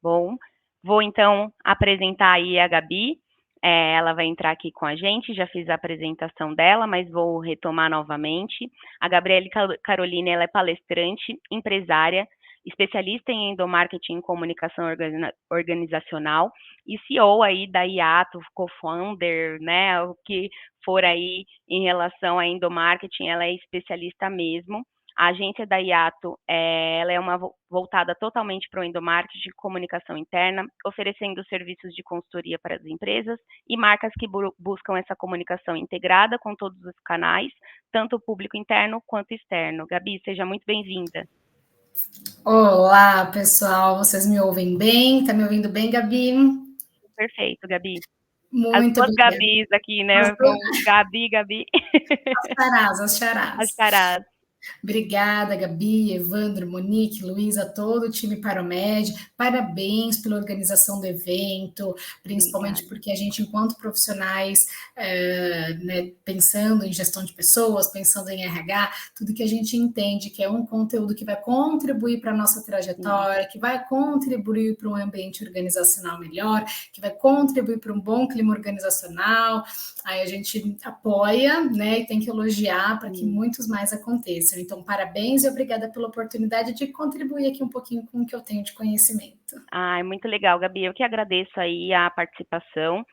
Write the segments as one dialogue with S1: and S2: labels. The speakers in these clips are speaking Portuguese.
S1: Bom, vou então apresentar aí a Gabi. Ela vai entrar aqui com a gente, já fiz a apresentação dela, mas vou retomar novamente. A Gabriele Caroline, ela é palestrante, empresária, especialista em endomarketing e comunicação organizacional e CEO aí da Iato, co-founder, né, o que for aí em relação a endomarketing, ela é especialista mesmo. A agência da Iato, ela é uma voltada totalmente para o endomarketing, comunicação interna, oferecendo serviços de consultoria para as empresas e marcas que buscam essa comunicação integrada com todos os canais, tanto o público interno quanto externo. Gabi, seja muito bem-vinda.
S2: Olá, pessoal, vocês me ouvem bem? Tá me ouvindo bem, Gabi?
S1: Perfeito, Gabi. As
S2: Muito
S1: duas
S2: obrigada.
S1: Gabis aqui, né? Gabi.
S2: As charás.
S1: As charás.
S2: Obrigada, Gabi, Evandro, Monique, Luísa, todo o time Paromed. Parabéns pela organização do evento, principalmente
S1: Obrigada.
S2: porque a gente, enquanto profissionais, né, pensando em gestão de pessoas, pensando em RH, tudo que a gente entende que é um conteúdo que vai contribuir para a nossa trajetória, que vai contribuir para um ambiente organizacional melhor, que vai contribuir para um bom clima organizacional. Aí a gente apoia, né, e tem que elogiar para que muitos mais aconteçam. Então, parabéns e obrigada pela oportunidade de contribuir aqui um pouquinho com o que eu tenho de conhecimento.
S1: É muito legal, Gabi. Eu que agradeço aí a participação.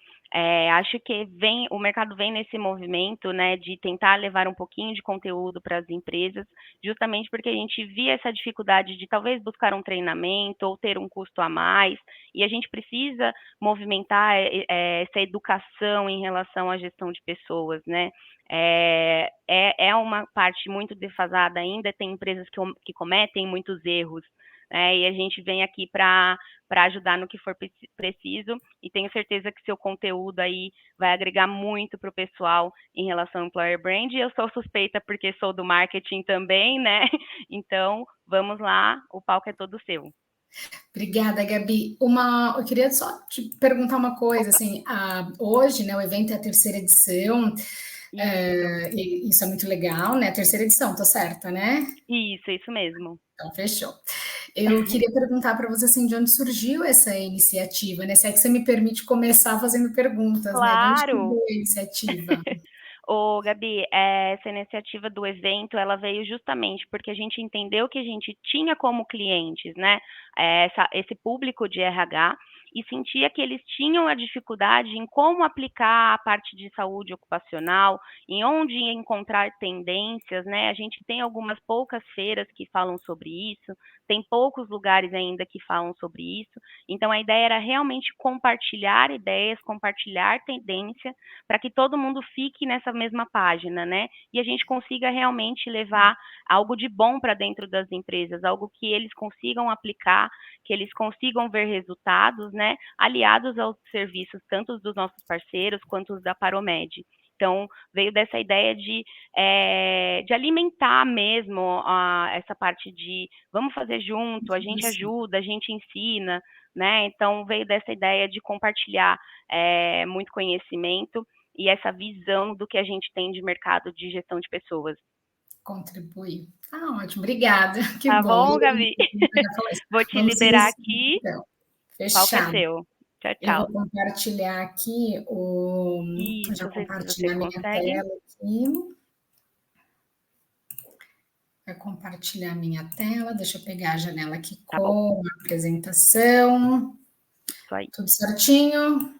S1: Acho que o mercado vem nesse movimento, né, de tentar levar um pouquinho de conteúdo para as empresas, justamente porque a gente via essa dificuldade de talvez buscar um treinamento ou ter um custo a mais, e a gente precisa movimentar essa educação em relação à gestão de pessoas, né? É uma parte muito defasada ainda, tem empresas que cometem muitos erros, e a gente vem aqui para ajudar no que for preciso, e tenho certeza que seu conteúdo aí vai agregar muito para o pessoal em relação ao Employer Brand. Eu sou suspeita porque sou do marketing também, né? Então, vamos lá, o palco é todo seu.
S2: Obrigada, Gabi. Eu queria só te perguntar uma coisa, assim, hoje, né, o evento é a terceira edição, e isso é muito legal, né? A terceira edição, tô certa, né?
S1: Isso mesmo.
S2: Então, fechou. Eu queria perguntar para você, assim, de onde surgiu essa iniciativa, né? Se é que você me permite começar fazendo perguntas, né? De onde
S1: Claro!
S2: surgiu a iniciativa?
S1: Ô, Gabi, essa iniciativa do evento, ela veio justamente porque a gente entendeu que a gente tinha como clientes, né, esse público de RH e sentia que eles tinham a dificuldade em como aplicar a parte de saúde ocupacional, em onde encontrar tendências, né? A gente tem algumas poucas feiras que falam sobre isso, tem poucos lugares ainda que falam sobre isso. Então, a ideia era realmente compartilhar ideias, compartilhar tendência, para que todo mundo fique nessa mesma página, né? E a gente consiga realmente levar algo de bom para dentro das empresas, algo que eles consigam aplicar, que eles consigam ver resultados, né? Aliados aos serviços, tanto dos nossos parceiros quanto os da Paromed. Então, veio dessa ideia de alimentar mesmo essa parte de vamos fazer junto, a gente ajuda, a gente ensina, né? Então, veio dessa ideia de compartilhar muito conhecimento e essa visão do que a gente tem de mercado de gestão de pessoas.
S2: Contribuir. Ah, ótimo, obrigada. Que
S1: Tá
S2: bom.
S1: bom, Gabi? Vou te
S2: Vamos
S1: liberar
S2: seguir
S1: aqui.
S2: então.
S1: O palco é
S2: Fechado.
S1: seu. Tchau,
S2: Eu vou
S1: tchau.
S2: compartilhar aqui já
S1: Isso, se
S2: compartilhar
S1: você
S2: minha
S1: consegue.
S2: tela aqui. Vai compartilhar minha tela. Deixa eu pegar a janela aqui
S1: Tá bom.
S2: com a apresentação.
S1: Isso aí.
S2: Tudo certinho?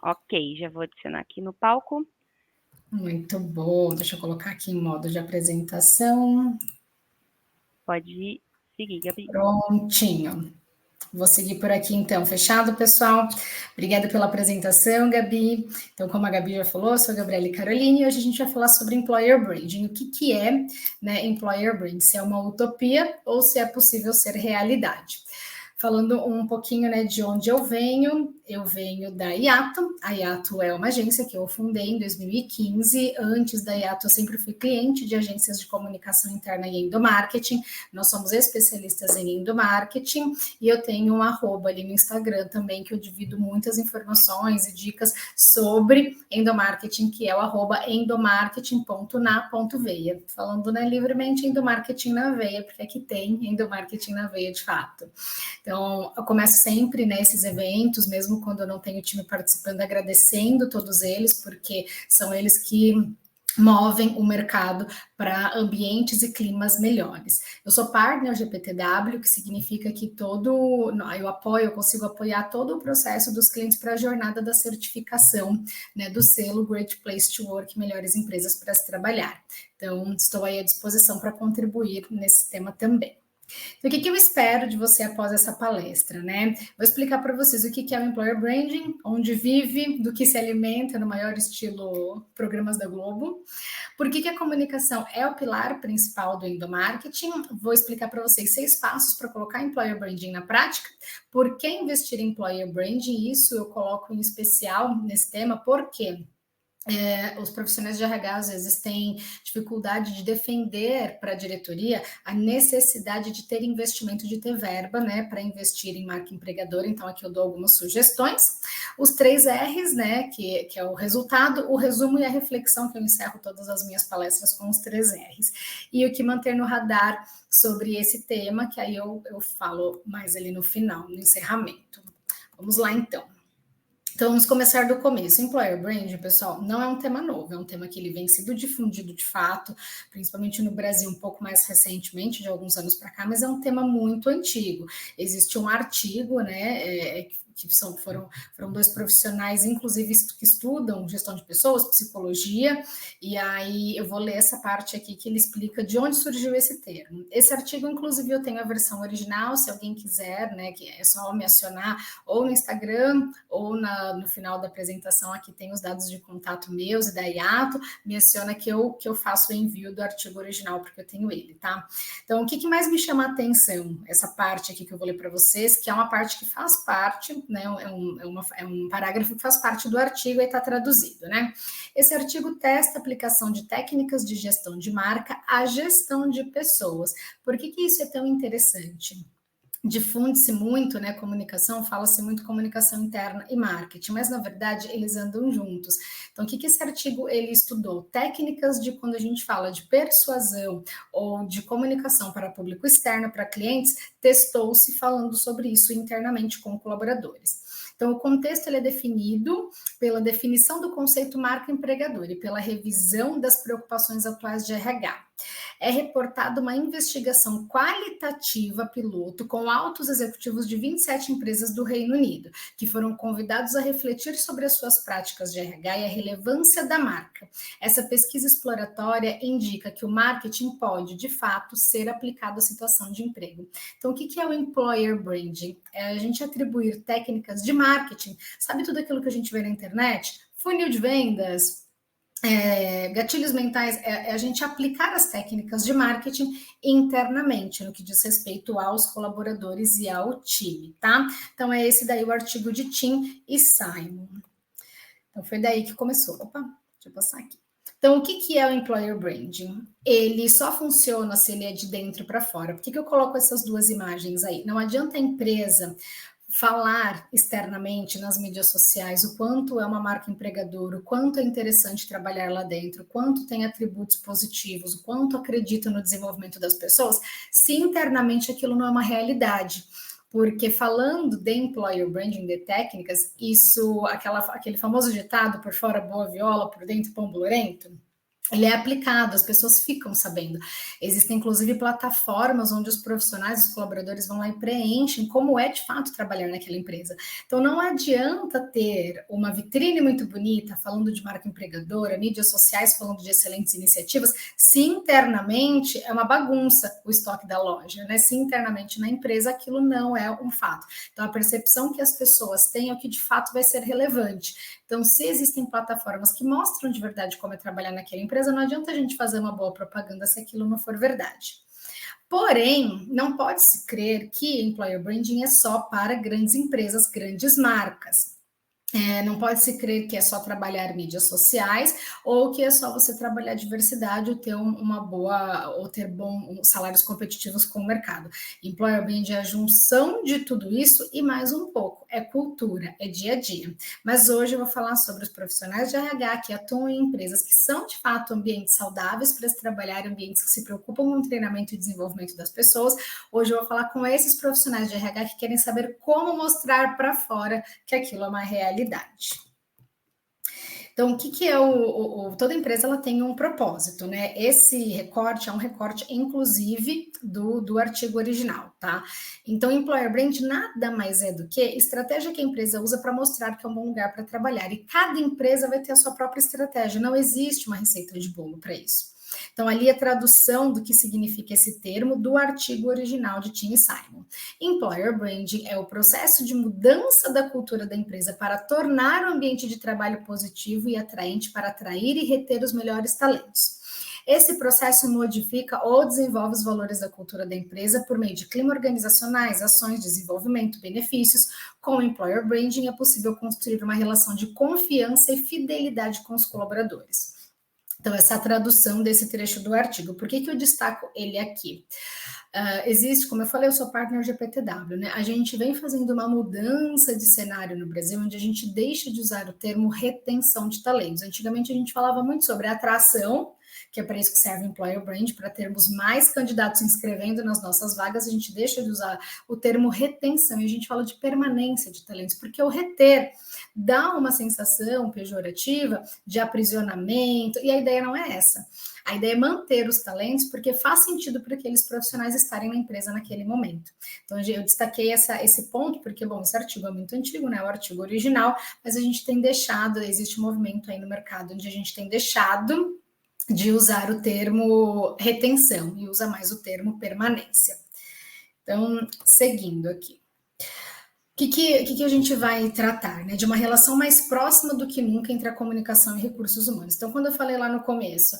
S1: Ok, já vou adicionar aqui no palco.
S2: Muito bom. Deixa eu colocar aqui em modo de apresentação.
S1: Pode seguir, Gabi.
S2: Prontinho. Vou seguir por aqui então, fechado, pessoal? Obrigada pela apresentação, Gabi. Então, como a Gabi já falou, eu sou a Gabriele Caroline e hoje a gente vai falar sobre Employer Branding. O que é, né, Employer Branding? Se é uma utopia ou se é possível ser realidade. Falando um pouquinho, né, de onde eu venho da Iato. A Iato é uma agência que eu fundei em 2015. Antes da Iato, eu sempre fui cliente de agências de comunicação interna e endomarketing. Nós somos especialistas em endomarketing e eu tenho um arroba ali no Instagram também que eu divido muitas informações e dicas sobre endomarketing, que é o arroba endomarketing.na.veia. Falando, né, livremente, endomarketing na veia, porque aqui tem endomarketing na veia de fato. Então, Então, eu começo sempre nesses eventos, mesmo quando eu não tenho time participando, agradecendo todos eles, porque são eles que movem o mercado para ambientes e climas melhores. Eu sou partner GPTW, que significa que eu consigo apoiar todo o processo dos clientes para a jornada da certificação, né, do selo Great Place to Work, melhores empresas para se trabalhar. Então, estou aí à disposição para contribuir nesse tema também. Então, o que eu espero de você após essa palestra, né? Vou explicar para vocês o que é o Employer Branding, onde vive, do que se alimenta no maior estilo programas da Globo. Por que a comunicação é o pilar principal do endomarketing? Vou explicar para vocês 6 passos para colocar Employer Branding na prática. Por que investir em Employer Branding? Isso eu coloco em especial nesse tema, porque os profissionais de RH às vezes têm dificuldade de defender para a diretoria a necessidade de ter investimento, de ter verba, né, para investir em marca empregadora. Então, aqui eu dou algumas sugestões. Os 3 R's, né, que é o resultado, o resumo e a reflexão, que eu encerro todas as minhas palestras com os 3 R's. E o que manter no radar sobre esse tema, que aí eu falo mais ali no final, no encerramento. Vamos lá, então. Então, vamos começar do começo. Employer Branding, pessoal, não é um tema novo, é um tema que ele vem sendo difundido de fato, principalmente no Brasil um pouco mais recentemente, de alguns anos para cá, mas é um tema muito antigo. Existe um artigo, né, que foram 2 profissionais, inclusive, que estudam gestão de pessoas, psicologia, e aí eu vou ler essa parte aqui que ele explica de onde surgiu esse termo. Esse artigo, inclusive, eu tenho a versão original, se alguém quiser, né, que é só me acionar ou no Instagram ou no final da apresentação, aqui tem os dados de contato meus e da Iato, me aciona que eu faço o envio do artigo original, porque eu tenho ele, tá? Então, o que mais me chama a atenção? Essa parte aqui que eu vou ler para vocês, que é uma parte que faz parte, né, é um parágrafo que faz parte do artigo e está traduzido, né? Esse artigo testa a aplicação de técnicas de gestão de marca à gestão de pessoas. Por que isso é tão interessante? Difunde-se muito, né, comunicação, fala-se muito comunicação interna e marketing, mas na verdade eles andam juntos. Então, o que esse artigo ele estudou? Técnicas de quando a gente fala de persuasão ou de comunicação para público externo, para clientes, testou-se falando sobre isso internamente com colaboradores. Então, o contexto ele é definido pela definição do conceito marca empregador e pela revisão das preocupações atuais de RH. É reportada uma investigação qualitativa piloto com altos executivos de 27 empresas do Reino Unido, que foram convidados a refletir sobre as suas práticas de RH e a relevância da marca. Essa pesquisa exploratória indica que o marketing pode, de fato, ser aplicado à situação de emprego. Então, o que é o Employer Branding? É a gente atribuir técnicas de marketing, sabe tudo aquilo que a gente vê na internet? Funil de vendas, gatilhos mentais, é a gente aplicar as técnicas de marketing internamente, no que diz respeito aos colaboradores e ao time, tá? Então, é esse daí o artigo de Tim e Simon. Então, foi daí que começou. Opa, deixa eu passar aqui. Então, o que é o Employer Branding? Ele só funciona se ele é de dentro para fora. Por que eu coloco essas 2 imagens aí? Não adianta a empresa falar externamente nas mídias sociais o quanto é uma marca empregadora, o quanto é interessante trabalhar lá dentro, o quanto tem atributos positivos, o quanto acredita no desenvolvimento das pessoas, se internamente aquilo não é uma realidade. Porque falando de employer branding, de técnicas, isso, aquele famoso ditado, por fora boa viola, por dentro pão bolorento, ele é aplicado, as pessoas ficam sabendo. Existem, inclusive, plataformas onde os profissionais, os colaboradores vão lá e preenchem como é, de fato, trabalhar naquela empresa. Então, não adianta ter uma vitrine muito bonita falando de marca empregadora, mídias sociais falando de excelentes iniciativas, se internamente é uma bagunça o estoque da loja, né? Se internamente na empresa aquilo não é um fato. Então, a percepção que as pessoas têm é o que, de fato, vai ser relevante. Então, se existem plataformas que mostram de verdade como é trabalhar naquela empresa, não adianta a gente fazer uma boa propaganda se aquilo não for verdade. Porém, não pode-se crer que employer branding é só para grandes empresas, grandes marcas. Não pode se crer que é só trabalhar mídias sociais ou que é só você trabalhar diversidade ou ter uma boa ou ter bons salários competitivos com o mercado. Employer brand é a junção de tudo isso e mais um pouco. É cultura, é dia a dia. Mas hoje eu vou falar sobre os profissionais de RH que atuam em empresas que são de fato ambientes saudáveis para se trabalhar, ambientes que se preocupam com o treinamento e desenvolvimento das pessoas. Hoje eu vou falar com esses profissionais de RH que querem saber como mostrar para fora que aquilo é uma realidade. Então, o que é toda empresa ela tem um propósito, né? Esse recorte é um recorte, inclusive, do artigo original, tá? Então, employer brand nada mais é do que estratégia que a empresa usa para mostrar que é um bom lugar para trabalhar. E cada empresa vai ter a sua própria estratégia, não existe uma receita de bolo para isso. Então, ali a tradução do que significa esse termo do artigo original de Tim e Simon. Employer branding é o processo de mudança da cultura da empresa para tornar o ambiente de trabalho positivo e atraente para atrair e reter os melhores talentos. Esse processo modifica ou desenvolve os valores da cultura da empresa por meio de clima organizacionais, ações, desenvolvimento, benefícios. Com o Employer Branding é possível construir uma relação de confiança e fidelidade com os colaboradores. Então, essa é a tradução desse trecho do artigo. Por que eu destaco ele aqui? Existe, como eu falei, eu sou partner GPTW, né? A gente vem fazendo uma mudança de cenário no Brasil, onde a gente deixa de usar o termo retenção de talentos. Antigamente a gente falava muito sobre atração, que é para isso que serve o Employer Brand, para termos mais candidatos se inscrevendo nas nossas vagas, a gente deixa de usar o termo retenção e a gente fala de permanência de talentos, porque o reter dá uma sensação pejorativa de aprisionamento, e a ideia não é essa. A ideia é manter os talentos, porque faz sentido para aqueles profissionais estarem na empresa naquele momento. Então, eu destaquei esse ponto, porque, bom, esse artigo é muito antigo, né? O artigo original, mas a gente tem deixado, existe um movimento aí no mercado onde a gente tem deixado de usar o termo retenção e usa mais o termo permanência. Então, seguindo aqui. O que a gente vai tratar? Né? De uma relação mais próxima do que nunca entre a comunicação e recursos humanos. Então, quando eu falei lá no começo,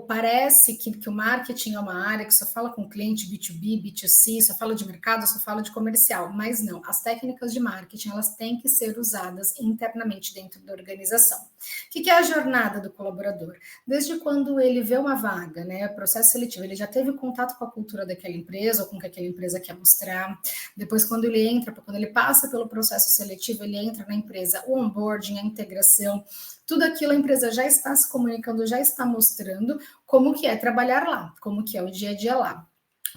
S2: parece que o marketing é uma área que só fala com cliente B2B, B2C, só fala de mercado, só fala de comercial, mas não, as técnicas de marketing, elas têm que ser usadas internamente dentro da organização. O que é a jornada do colaborador? Desde quando ele vê uma vaga, né, processo seletivo, ele já teve contato com a cultura daquela empresa, ou com o que aquela empresa quer mostrar, depois quando ele passa pelo processo seletivo, ele entra na empresa, o onboarding, a integração, tudo aquilo a empresa já está se comunicando, já está mostrando como que é trabalhar lá, como que é o dia a dia lá.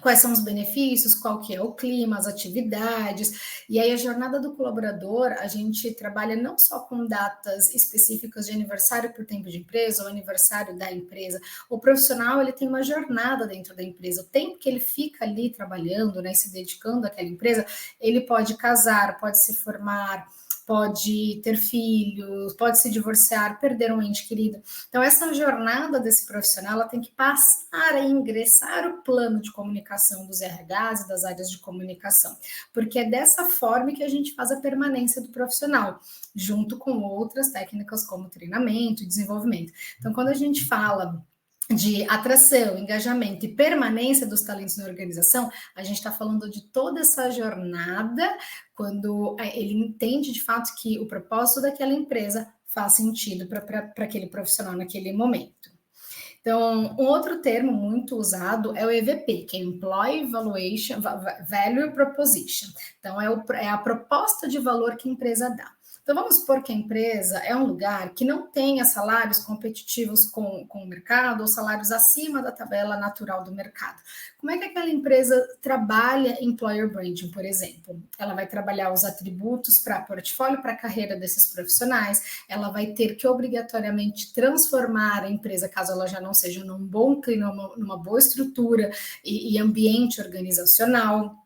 S2: Quais são os benefícios, qual que é o clima, as atividades, e aí a jornada do colaborador, a gente trabalha não só com datas específicas de aniversário por tempo de empresa ou aniversário da empresa, o profissional ele tem uma jornada dentro da empresa, o tempo que ele fica ali trabalhando, né, se dedicando àquela empresa, ele pode casar, pode se formar, pode ter filhos, pode se divorciar, perder um ente querido. Então, essa jornada desse profissional ela tem que passar a ingressar o plano de comunicação dos RHs e das áreas de comunicação, porque é dessa forma que a gente faz a permanência do profissional, junto com outras técnicas como treinamento e desenvolvimento. Então, quando a gente fala de atração, engajamento e permanência dos talentos na organização, a gente está falando de toda essa jornada, quando ele entende de fato que o propósito daquela empresa faz sentido para aquele profissional naquele momento. Então, um outro termo muito usado é o EVP, que é Employee Valuation, Value Proposition. Então, é a proposta de valor que a empresa dá. Então, vamos supor que a empresa é um lugar que não tenha salários competitivos com o mercado ou salários acima da tabela natural do mercado. Como é que aquela empresa trabalha employer branding, por exemplo? Ela vai trabalhar os atributos para portfólio, para a carreira desses profissionais, ela vai ter que obrigatoriamente transformar a empresa, caso ela já não seja num bom clima, numa boa estrutura e ambiente organizacional.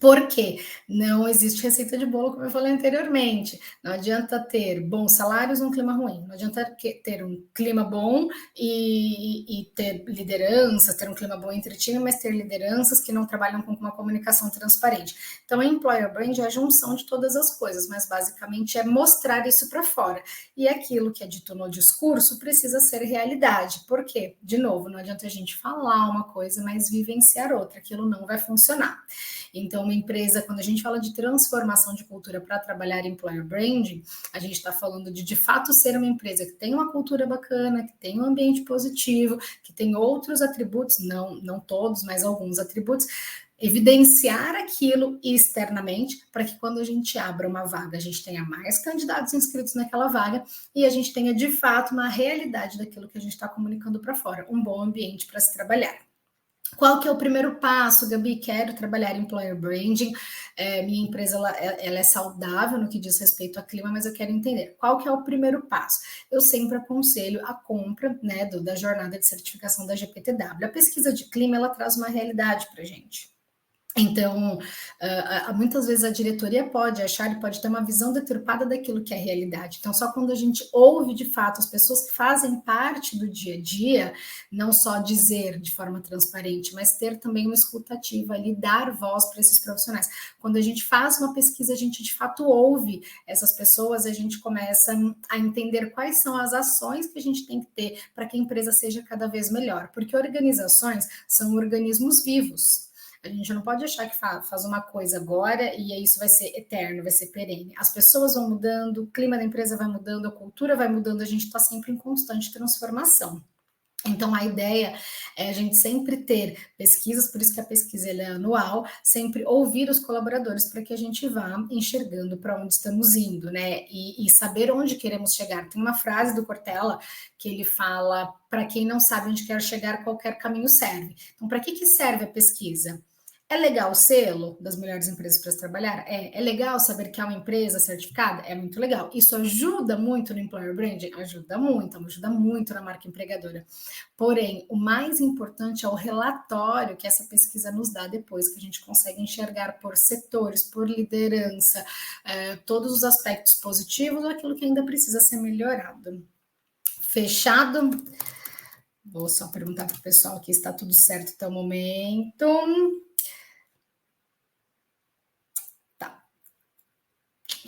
S2: Porque não existe receita de bolo, como eu falei anteriormente. Não adianta ter bons salários num clima ruim. Não adianta ter um clima bom e ter liderança, ter um clima bom entre time, mas ter lideranças que não trabalham com uma comunicação transparente. Então, a Employer Brand é a junção de todas as coisas, mas basicamente é mostrar isso para fora. E aquilo que é dito no discurso precisa ser realidade. Por quê? De novo, não adianta a gente falar uma coisa, mas vivenciar outra. Aquilo não vai funcionar. Então, Então, uma empresa, quando a gente fala de transformação de cultura para trabalhar employer branding, a gente está falando de fato ser uma empresa que tem uma cultura bacana, que tem um ambiente positivo, que tem outros atributos, não todos, mas alguns atributos, evidenciar aquilo externamente, para que quando a gente abra uma vaga, a gente tenha mais candidatos inscritos naquela vaga e a gente tenha, de fato, uma realidade daquilo que a gente está comunicando para fora, um bom ambiente para se trabalhar. Qual que é o primeiro passo, Gabi? Quero trabalhar em employer branding. Minha empresa ela é saudável no que diz respeito ao clima, mas eu quero entender qual que é o primeiro passo. Eu sempre aconselho a compra, né, da jornada de certificação da GPTW. A pesquisa de clima ela traz uma realidade para a gente. Então, muitas vezes a diretoria pode achar e pode ter uma visão deturpada daquilo que é realidade. Então, só quando a gente ouve de fato as pessoas que fazem parte do dia a dia, não só dizer de forma transparente, mas ter também uma escutativa ali, dar voz para esses profissionais. Quando a gente faz uma pesquisa, a gente de fato ouve essas pessoas, a gente começa a entender quais são as ações que a gente tem que ter para que a empresa seja cada vez melhor, porque organizações são organismos vivos. A gente não pode achar que faz uma coisa agora e isso vai ser eterno, vai ser perene. As pessoas vão mudando, o clima da empresa vai mudando, a cultura vai mudando, a gente está sempre em constante transformação. Então, a ideia é a gente sempre ter pesquisas, por isso que a pesquisa é anual, sempre ouvir os colaboradores para que a gente vá enxergando para onde estamos indo, né? E saber onde queremos chegar. Tem uma frase do Cortella que ele fala: para quem não sabe onde quer chegar, qualquer caminho serve. Então, para que serve a pesquisa? É legal o selo das melhores empresas para se trabalhar? É legal saber que há uma empresa certificada? É muito legal. Isso ajuda muito no employer branding? Ajuda muito na marca empregadora. Porém, o mais importante é o relatório que essa pesquisa nos dá depois, que a gente consegue enxergar por setores, por liderança, todos os aspectos positivos ou aquilo que ainda precisa ser melhorado. Fechado? Vou só perguntar para o pessoal aqui se está tudo certo até o momento.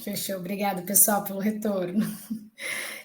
S2: Fechou, obrigada pessoal pelo retorno.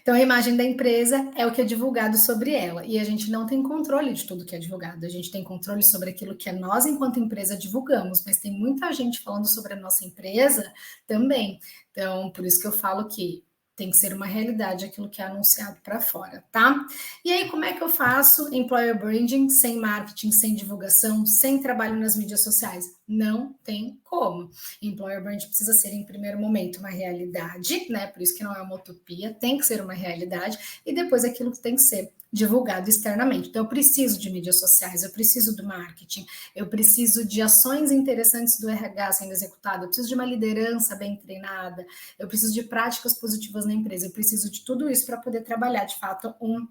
S2: Então, a imagem da empresa é o que é divulgado sobre ela, e a gente não tem controle de tudo que é divulgado, a gente tem controle sobre aquilo que nós, enquanto empresa, divulgamos, mas tem muita gente falando sobre a nossa empresa também. Então, por isso que eu falo que tem que ser uma realidade aquilo que é anunciado para fora, tá? E aí, como é que eu faço employer branding sem marketing, sem divulgação, sem trabalho nas mídias sociais? Não tem como. Employer branding precisa ser, em primeiro momento, uma realidade, né? Por isso que não é uma utopia, tem que ser uma realidade, e depois aquilo que tem que ser divulgado externamente. Então, eu preciso de mídias sociais, eu preciso do marketing, eu preciso de ações interessantes do RH sendo executadas, eu preciso de uma liderança bem treinada, eu preciso de práticas positivas na empresa, eu preciso de tudo isso para poder trabalhar, de fato, um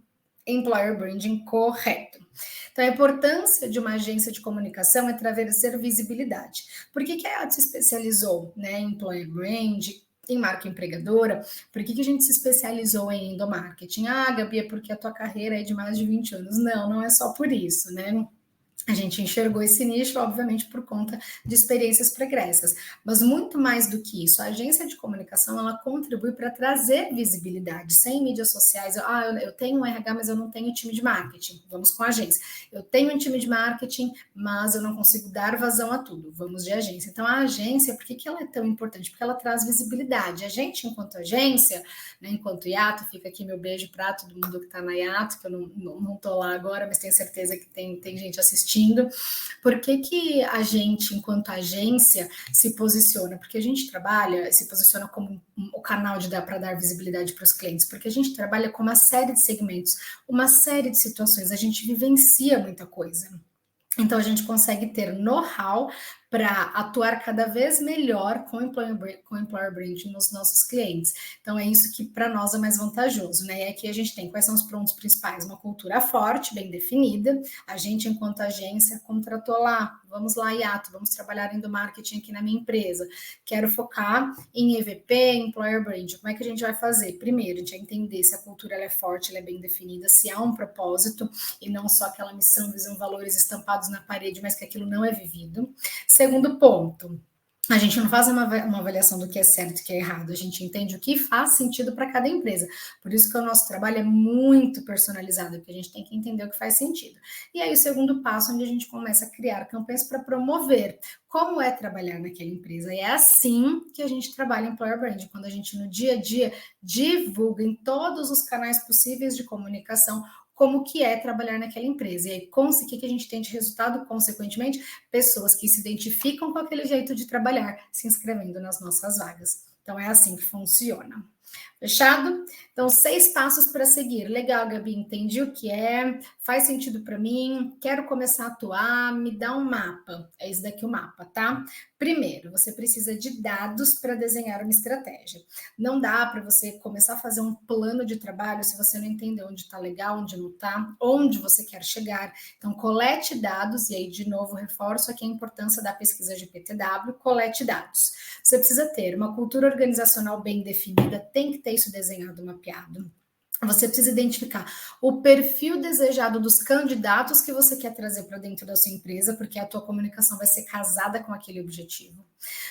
S2: employer branding correto. Então, a importância de uma agência de comunicação é trazer visibilidade. Por que a EAT se especializou, né, em employer branding, em marca empregadora? Por que a gente se especializou em endomarketing? Ah, Gabi, é porque a tua carreira é de mais de 20 anos. Não é só por isso, né? A gente enxergou esse nicho, obviamente, por conta de experiências pregressas. Mas muito mais do que isso, a agência de comunicação, ela contribui para trazer visibilidade. Sem mídias sociais, eu tenho um RH, mas eu não tenho time de marketing. Vamos com a agência. Eu tenho um time de marketing, mas eu não consigo dar vazão a tudo. Vamos de agência. Então, a agência, por que ela é tão importante? Porque ela traz visibilidade. A gente, enquanto agência, né, enquanto Yato, fica aqui meu beijo para todo mundo que está na Yato, que eu não estou lá agora, mas tenho certeza que tem gente assistindo. Por que a gente, enquanto agência, se posiciona? Porque a gente se posiciona como o canal para dar visibilidade para os clientes, porque a gente trabalha com uma série de segmentos, uma série de situações, a gente vivencia muita coisa. Então, a gente consegue ter know-how para atuar cada vez melhor com employer branding nos nossos clientes. Então, é isso que para nós é mais vantajoso, né? E aqui a gente tem quais são os pontos principais: uma cultura forte, bem definida. A gente, enquanto agência, contratou lá, vamos lá, Yato, vamos trabalhar em marketing aqui na minha empresa. Quero focar em EVP, employer branding. Como é que a gente vai fazer? Primeiro, a gente vai entender se a cultura ela é forte, ela é bem definida, se há um propósito e não só aquela missão, visão, valores estampados na parede, mas que aquilo não é vivido. Segundo ponto, A gente não faz uma avaliação do que é certo e o que é errado, a gente entende o que faz sentido para cada empresa. Por isso que o nosso trabalho é muito personalizado, porque a gente tem que entender o que faz sentido. E aí o segundo passo, onde a gente começa a criar campanhas para promover como é trabalhar naquela empresa. E é assim que a gente trabalha em Employer Branding, quando a gente no dia a dia divulga em todos os canais possíveis de comunicação como que é trabalhar naquela empresa. E aí, o que a gente tem de resultado? Consequentemente, pessoas que se identificam com aquele jeito de trabalhar, se inscrevendo nas nossas vagas. Então, é assim que funciona. Fechado? Então, 6 passos para seguir. Legal, Gabi, entendi o que é, faz sentido para mim, quero começar a atuar, me dá um mapa. É esse daqui o mapa, tá? Primeiro, você precisa de dados para desenhar uma estratégia. Não dá para você começar a fazer um plano de trabalho se você não entender onde está legal, onde não está, onde você quer chegar. Então, colete dados, e aí, de novo, reforço aqui a importância da pesquisa de PTW, colete dados. Você precisa ter uma cultura organizacional bem definida, tem que ter isso desenhado, mapeado. Você precisa identificar o perfil desejado dos candidatos que você quer trazer para dentro da sua empresa, porque a tua comunicação vai ser casada com aquele objetivo.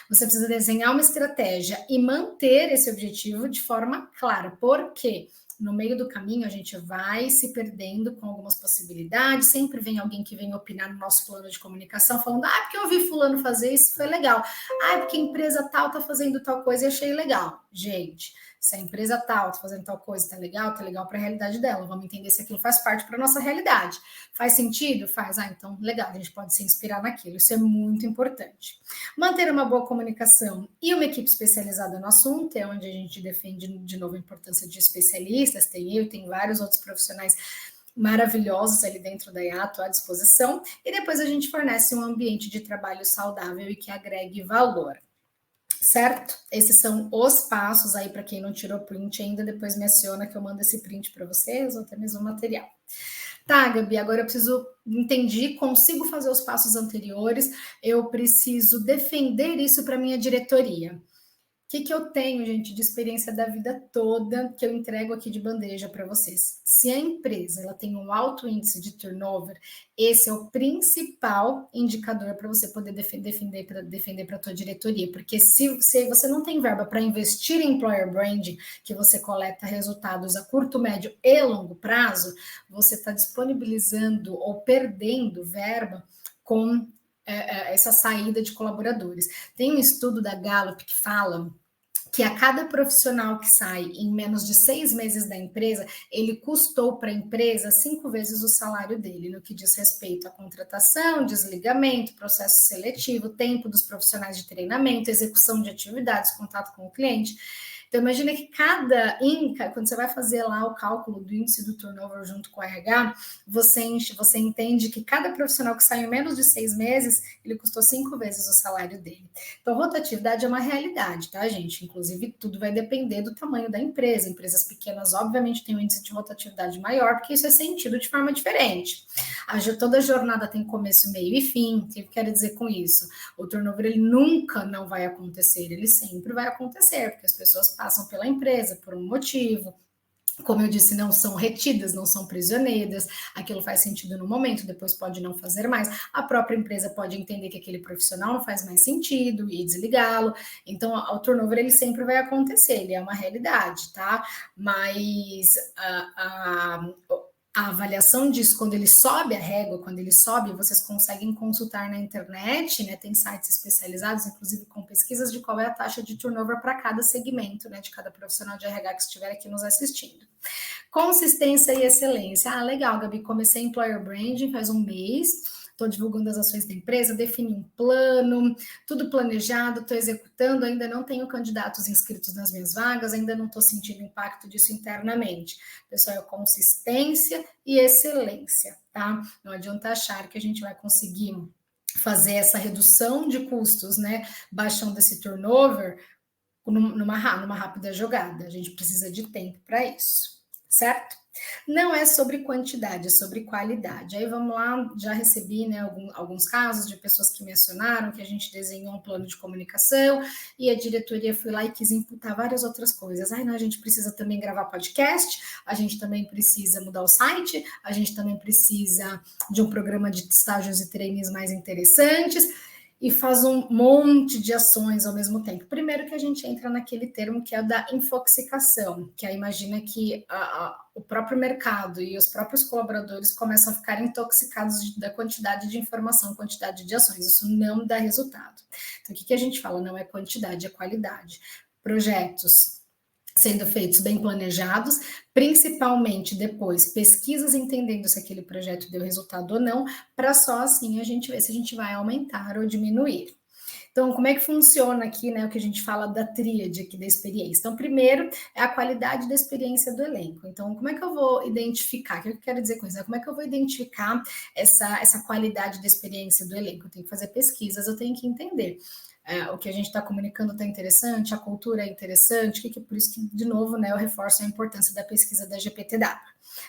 S2: Você precisa desenhar uma estratégia e manter esse objetivo de forma clara. Por quê? No meio do caminho, a gente vai se perdendo com algumas possibilidades. Sempre vem alguém que vem opinar no nosso plano de comunicação, falando: ah, porque eu vi fulano fazer isso, foi legal. Ah, porque a empresa tal está fazendo tal coisa e achei legal. Gente, se a empresa tal está fazendo tal coisa, tá legal para a realidade dela. Vamos entender se aquilo faz parte para a nossa realidade. Faz sentido? Faz. Ah, então, legal, a gente pode se inspirar naquilo. Isso é muito importante. Manter uma boa comunicação e uma equipe especializada no assunto, é onde a gente defende, de novo, a importância de especialistas. Tem eu, tem vários outros profissionais maravilhosos ali dentro da IATO à disposição. E depois a gente fornece um ambiente de trabalho saudável e que agregue valor. Certo? Esses são os passos aí para quem não tirou print ainda, depois me aciona que eu mando esse print para vocês, ou até mesmo o material. Tá, Gabi, agora eu preciso entendi, consigo fazer os passos anteriores, eu preciso defender isso para minha diretoria. O que eu tenho, gente, de experiência da vida toda que eu entrego aqui de bandeja para vocês? Se a empresa ela tem um alto índice de turnover, esse é o principal indicador para você poder defender para a tua diretoria. Porque se você não tem verba para investir em employer branding, que você coleta resultados a curto, médio e longo prazo, você está disponibilizando ou perdendo verba com essa saída de colaboradores. Tem um estudo da Gallup que fala que a cada profissional que sai em menos de 6 meses da empresa, ele custou para a empresa 5 vezes o salário dele, no que diz respeito à contratação, desligamento, processo seletivo, tempo dos profissionais de treinamento, execução de atividades, contato com o cliente. Então, imagina que quando você vai fazer lá o cálculo do índice do turnover junto com o RH, você entende que cada profissional que sai em menos de 6 meses, ele custou 5 vezes o salário dele. Então, rotatividade é uma realidade, tá, gente? Inclusive, tudo vai depender do tamanho da empresa. Empresas pequenas, obviamente, têm um índice de rotatividade maior, porque isso é sentido de forma diferente. Toda jornada tem começo, meio e fim. O que eu quero dizer com isso? O turnover, ele nunca não vai acontecer, ele sempre vai acontecer, porque as pessoas passam pela empresa por um motivo. Como eu disse, não são retidas, não são prisioneiras, aquilo faz sentido no momento, depois pode não fazer mais. A própria empresa pode entender que aquele profissional não faz mais sentido e desligá-lo. Então, o turnover, ele sempre vai acontecer, ele é uma realidade, tá? Mas a avaliação disso, quando ele sobe a régua, quando ele sobe, vocês conseguem consultar na internet, né? Tem sites especializados, inclusive com pesquisas de qual é a taxa de turnover para cada segmento, né? De cada profissional de RH que estiver aqui nos assistindo. Consistência e excelência. Ah, legal, Gabi, comecei Employer Branding faz um mês, estou divulgando as ações da empresa, defini um plano, tudo planejado, estou executando, ainda não tenho candidatos inscritos nas minhas vagas, ainda não estou sentindo impacto disso internamente. Pessoal, é consistência e excelência, tá? Não adianta achar que a gente vai conseguir fazer essa redução de custos, né? Baixando esse turnover numa rápida jogada. A gente precisa de tempo para isso, certo? Não é sobre quantidade, é sobre qualidade. Aí vamos lá, já recebi, né, alguns casos de pessoas que mencionaram que a gente desenhou um plano de comunicação e a diretoria foi lá e quis imputar várias outras coisas. Não, a gente precisa também gravar podcast, a gente também precisa mudar o site, a gente também precisa de um programa de estágios e treinos mais interessantes. e faz um monte de ações ao mesmo tempo. Primeiro que a gente entra naquele termo que é o da infoxicação, que aí imagina que o próprio mercado e os próprios colaboradores começam a ficar intoxicados da quantidade de informação, quantidade de ações. Isso não dá resultado. Então, o que a gente fala? Não é quantidade, é qualidade. Projetos sendo feitos bem planejados, principalmente depois pesquisas entendendo se aquele projeto deu resultado ou não, para só assim a gente ver se a gente vai aumentar ou diminuir. Então, como é que funciona aqui, né, o que a gente fala da tríade aqui da experiência? Então, primeiro é a qualidade da experiência do elenco. Então, como é que eu vou identificar? O que eu quero dizer com isso? Como é que eu vou identificar essa qualidade da experiência do elenco? Eu tenho que fazer pesquisas, eu tenho que entender. O que a gente está comunicando está interessante, a cultura é interessante, que por isso que, de novo, né, eu reforço a importância da pesquisa da GPTW.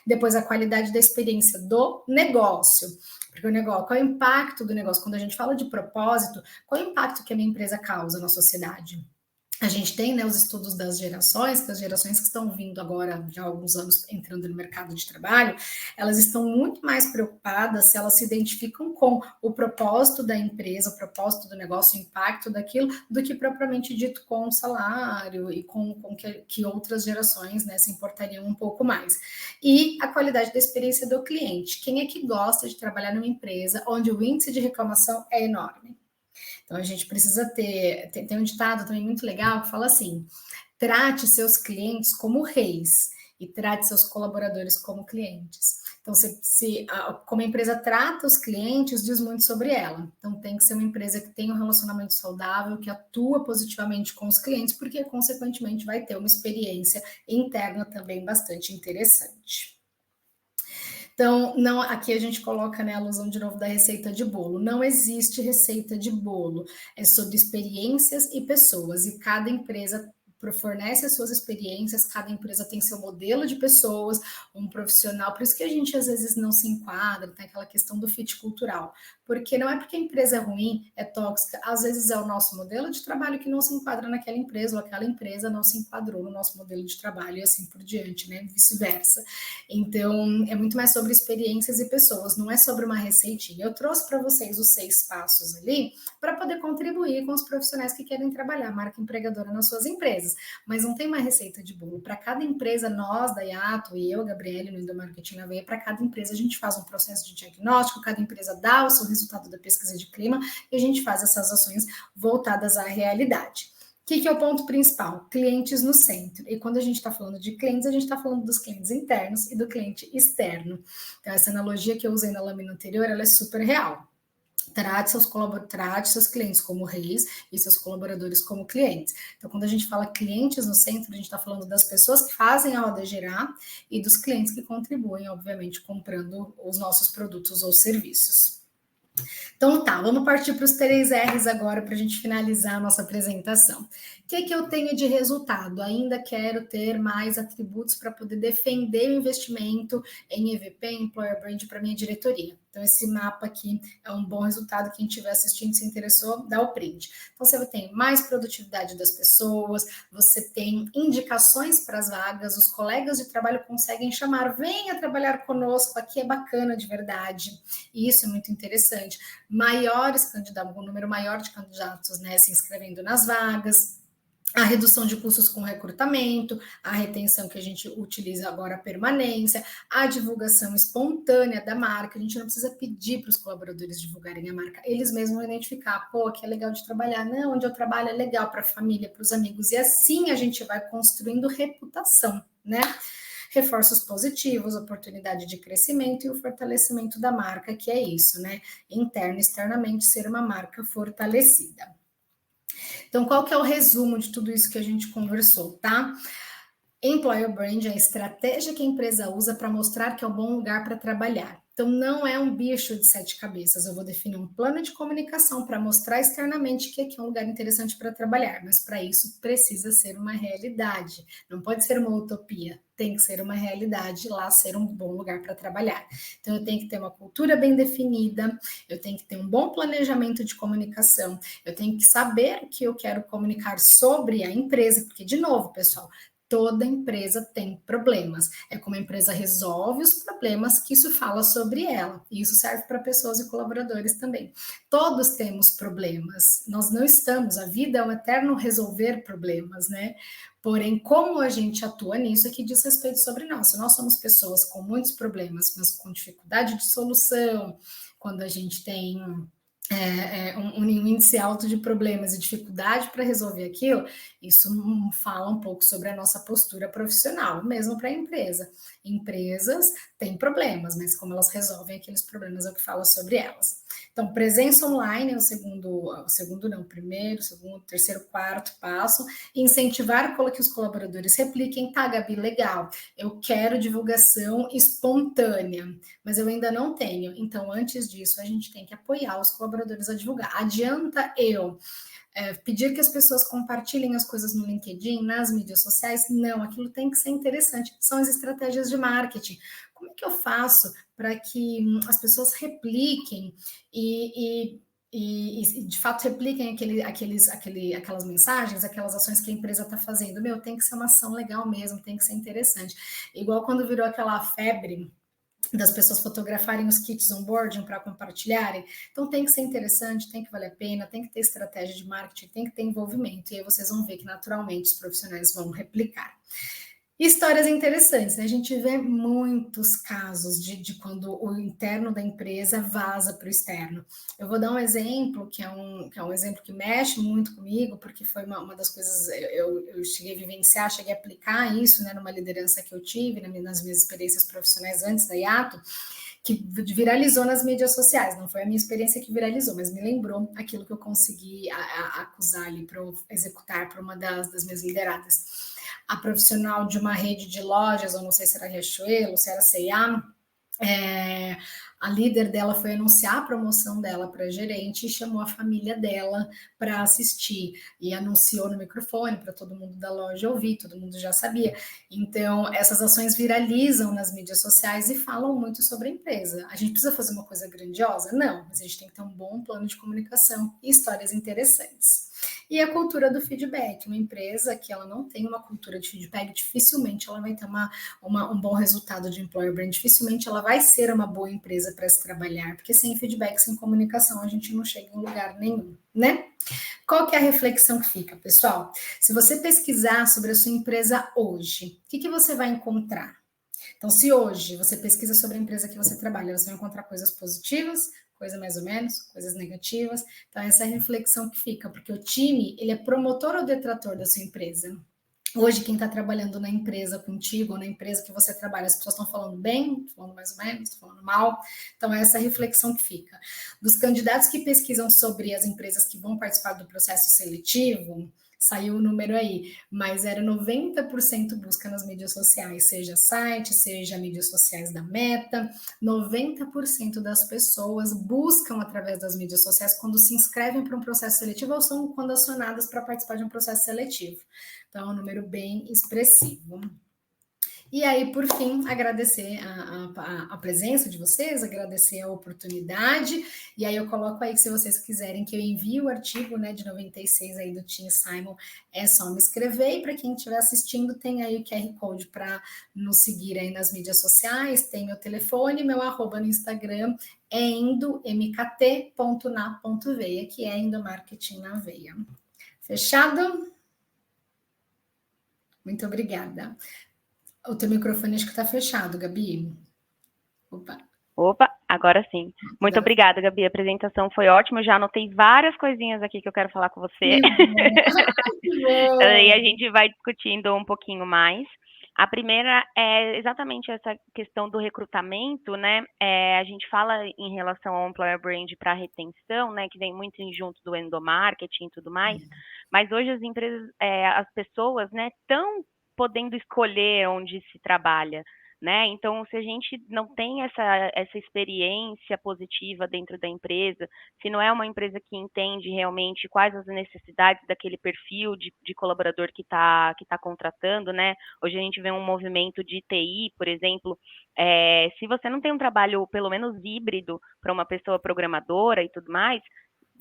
S2: Depois, a qualidade da experiência do negócio. Porque o negócio, qual é o impacto do negócio? Quando a gente fala de propósito, qual é o impacto que a minha empresa causa na sociedade? A gente tem, né, os estudos das gerações, que as gerações que estão vindo agora, já há alguns anos, entrando no mercado de trabalho, elas estão muito mais preocupadas se elas se identificam com o propósito da empresa, o propósito do negócio, o impacto daquilo, do que propriamente dito com o salário e com que outras gerações, né, se importariam um pouco mais. E a qualidade da experiência do cliente. Quem é que gosta de trabalhar numa empresa onde o índice de reclamação é enorme? Então, a gente precisa tem um ditado também muito legal que fala assim: trate seus clientes como reis e trate seus colaboradores como clientes. Então, como a empresa trata os clientes, diz muito sobre ela. Então, tem que ser uma empresa que tem um relacionamento saudável, que atua positivamente com os clientes, porque, consequentemente, vai ter uma experiência interna também bastante interessante. Então, não, aqui a gente coloca, né, a alusão de novo da receita de bolo. Não existe receita de bolo, é sobre experiências e pessoas, e cada empresa fornece as suas experiências, cada empresa tem seu modelo de pessoas, um profissional, por isso que a gente às vezes não se enquadra, tem aquela questão do fit cultural, porque não é porque a empresa é ruim, é tóxica, às vezes é o nosso modelo de trabalho que não se enquadra naquela empresa, ou aquela empresa não se enquadrou no nosso modelo de trabalho, e assim por diante, né, vice-versa. Então, é muito mais sobre experiências e pessoas, não é sobre uma receitinha. Eu trouxe para vocês os 6 passos ali para poder contribuir com os profissionais que querem trabalhar marca empregadora nas suas empresas, mas não tem uma receita de bolo. Para cada empresa, nós da Yato e eu, Gabriele, no Endomarketing na Veia, para cada empresa a gente faz um processo de diagnóstico, cada empresa dá o seu resultado da pesquisa de clima e a gente faz essas ações voltadas à realidade. O que é o ponto principal? Clientes no centro. E quando a gente está falando de clientes, a gente está falando dos clientes internos e do cliente externo. Então, essa analogia que eu usei na lâmina anterior, ela é super real. Trate seus clientes como reis e seus colaboradores como clientes. Então, quando a gente fala clientes no centro, a gente está falando das pessoas que fazem a roda girar e dos clientes que contribuem, obviamente, comprando os nossos produtos ou serviços. Então tá, vamos partir para os 3 R's agora para a gente finalizar a nossa apresentação. O que eu tenho de resultado? Ainda quero ter mais atributos para poder defender o investimento em EVP, Employer Brand, para minha diretoria. Então, esse mapa aqui é um bom resultado. Quem estiver assistindo, se interessou, dá o print. Então, você tem mais produtividade das pessoas, você tem indicações para as vagas, os colegas de trabalho conseguem chamar, venha trabalhar conosco, aqui é bacana de verdade. E isso é muito interessante. Maiores candidatos, um número maior de candidatos, né, se inscrevendo nas vagas, a redução de custos com recrutamento, a retenção que a gente utiliza agora, a permanência, a divulgação espontânea da marca. A gente não precisa pedir para os colaboradores divulgarem a marca, eles mesmos vão identificar, pô, aqui é legal de trabalhar, não, onde eu trabalho é legal para a família, para os amigos, e assim a gente vai construindo reputação, né? Reforços positivos, oportunidade de crescimento e o fortalecimento da marca, que é isso, né? Interno e externamente ser uma marca fortalecida. Então, qual que é o resumo de tudo isso que a gente conversou, tá? Employer Brand é a estratégia que a empresa usa para mostrar que é um bom lugar para trabalhar. Então, não é um bicho de 7 cabeças. Eu vou definir um plano de comunicação para mostrar externamente que aqui é um lugar interessante para trabalhar, mas para isso precisa ser uma realidade. Não pode ser uma utopia, tem que ser uma realidade lá, ser um bom lugar para trabalhar. Então, eu tenho que ter uma cultura bem definida, eu tenho que ter um bom planejamento de comunicação, eu tenho que saber o que eu quero comunicar sobre a empresa, porque, de novo, pessoal, Toda empresa tem problemas. É como a empresa resolve os problemas que isso fala sobre ela. E isso serve para pessoas e colaboradores também. Todos temos problemas. Nós não estamos, a vida é um eterno resolver problemas, né? Porém, como a gente atua nisso é que diz respeito sobre nós. Se nós somos pessoas com muitos problemas, mas com dificuldade de solução, quando a gente tem um índice alto de problemas e dificuldade para resolver aquilo, isso fala um pouco sobre a nossa postura profissional, mesmo para a empresa. Empresas têm problemas, mas como elas resolvem aqueles problemas é o que fala sobre elas. Então, presença online é o primeiro, segundo, terceiro, quarto passo, e incentivar que os colaboradores repliquem, tá, Gabi, legal, eu quero divulgação espontânea, mas eu ainda não tenho. Então, antes disso, a gente tem que apoiar os colaboradores a divulgar. Adianta eu pedir que as pessoas compartilhem as coisas no LinkedIn, nas mídias sociais? Não, aquilo tem que ser interessante. São as estratégias de marketing. Como é que eu faço para que as pessoas repliquem e de fato repliquem aquelas mensagens, aquelas ações que a empresa está fazendo? Tem que ser uma ação legal mesmo, tem que ser interessante. Igual quando virou aquela febre das pessoas fotografarem os kits onboarding para compartilharem. Então tem que ser interessante, tem que valer a pena, tem que ter estratégia de marketing, tem que ter envolvimento. E aí vocês vão ver que naturalmente os profissionais vão replicar. Histórias interessantes, né? A gente vê muitos casos de quando o interno da empresa vaza para o externo. Eu vou dar um exemplo, que é um exemplo que mexe muito comigo, porque foi uma das coisas, eu cheguei a vivenciar, cheguei a aplicar isso, né, numa liderança que eu tive, nas minhas experiências profissionais antes da Yato, que viralizou nas mídias sociais. Não foi a minha experiência que viralizou, mas me lembrou aquilo que eu consegui acusar ali para executar para uma das minhas lideradas. A profissional de uma rede de lojas, ou não sei se era Riachuelo, se era C&A, a líder dela foi anunciar a promoção dela para gerente e chamou a família dela para assistir e anunciou no microfone para todo mundo da loja ouvir, todo mundo já sabia. Então, essas ações viralizam nas mídias sociais e falam muito sobre a empresa. A gente precisa fazer uma coisa grandiosa? Não, mas a gente tem que ter um bom plano de comunicação e histórias interessantes. E a cultura do feedback. Uma empresa que ela não tem uma cultura de feedback, dificilmente ela vai ter um bom resultado de employer brand, dificilmente ela vai ser uma boa empresa para se trabalhar, porque sem feedback, sem comunicação, a gente não chega em lugar nenhum, né? Qual que é a reflexão que fica, pessoal? Se você pesquisar sobre a sua empresa hoje, o que você vai encontrar? Então, se hoje você pesquisa sobre a empresa que você trabalha, você vai encontrar coisas positivas, coisas mais ou menos, coisas negativas. Então, essa é a reflexão que fica, porque o time, ele é promotor ou detrator da sua empresa. Hoje, quem está trabalhando na empresa contigo, ou na empresa que você trabalha, as pessoas estão falando bem, falando mais ou menos, falando mal. Então, é essa reflexão que fica. Dos candidatos que pesquisam sobre as empresas que vão participar do processo seletivo, saiu o número aí, mas era 90% busca nas mídias sociais, seja site, seja mídias sociais da Meta. 90% das pessoas buscam através das mídias sociais quando se inscrevem para um processo seletivo ou são quando acionadas para participar de um processo seletivo. Então, é um número bem expressivo. E aí, por fim, agradecer a presença de vocês, agradecer a oportunidade, e aí eu coloco aí que se vocês quiserem que eu envie o artigo, né, de 96 aí do Tim Simon, é só me escrever, e para quem estiver assistindo, tem aí o QR Code para nos seguir aí nas mídias sociais, tem meu telefone, meu @ no Instagram, é mkt.na.veia, que é endomarketing na veia. Fechado? Muito obrigada. O teu microfone acho que está fechado, Gabi.
S1: Opa, agora sim. Muito obrigada, Gabi. A apresentação foi ótima. Eu já anotei várias coisinhas aqui que eu quero falar com você. E a gente vai discutindo um pouquinho mais. A primeira é exatamente essa questão do recrutamento, né? A gente fala em relação ao employer brand para retenção, né? Que vem muito junto do endomarketing e tudo mais. Mas hoje as empresas, as pessoas, né, estão podendo escolher onde se trabalha, né? Então, se a gente não tem essa experiência positiva dentro da empresa, se não é uma empresa que entende realmente quais as necessidades daquele perfil de colaborador que tá contratando, né? Hoje a gente vê um movimento de TI, por exemplo, se você não tem um trabalho, pelo menos híbrido, para uma pessoa programadora e tudo mais,